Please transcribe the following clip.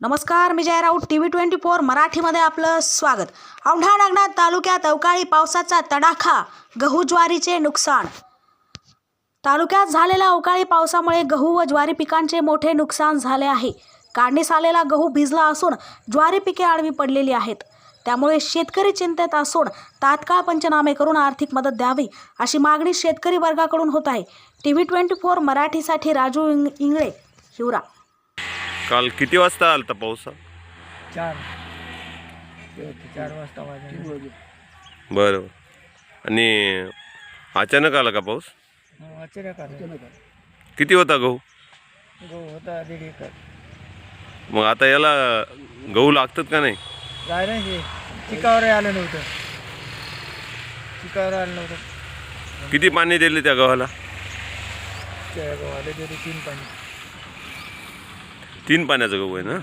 नमस्कार, मी जय राऊत TV24 मराठीमध्ये आपलं स्वागत. औंढा नागनाथ तालुक्यात अवकाळी पावसाचा तडाखा, गहू ज्वारीचे नुकसान. तालुक्यात झालेल्या अवकाळी पावसामुळे गहू व ज्वारी पिकांचे मोठे नुकसान झाले आहे. काढणीस आलेला गहू भिजला असून ज्वारी पिके आडवी पडलेली आहेत. त्यामुळे शेतकरी चिंतेत असून तात्काळ पंचनामे करून आर्थिक मदत द्यावी अशी मागणी शेतकरी वर्गाकडून होत आहे. TV24 मराठीसाठी राजू इंगळे, हिवरा. काल किती वाजता आलता पाऊस? 4 वाजता वाजले. बरं. आणि अचानक आला का पाऊस? अचानक आलं. किती होता गहू? गहू होता 1.5 एकर. मग आता याला गहू लागतात का नाही? जाय नाही, चिकावर आलं नव्हतं. चिकावर आलं नव्हतं. किती पाणी दिले त्या गव्हाला? त्या गव्हाला दिली 3 पाणी. 3 पाण्याचा गहू आहे ना?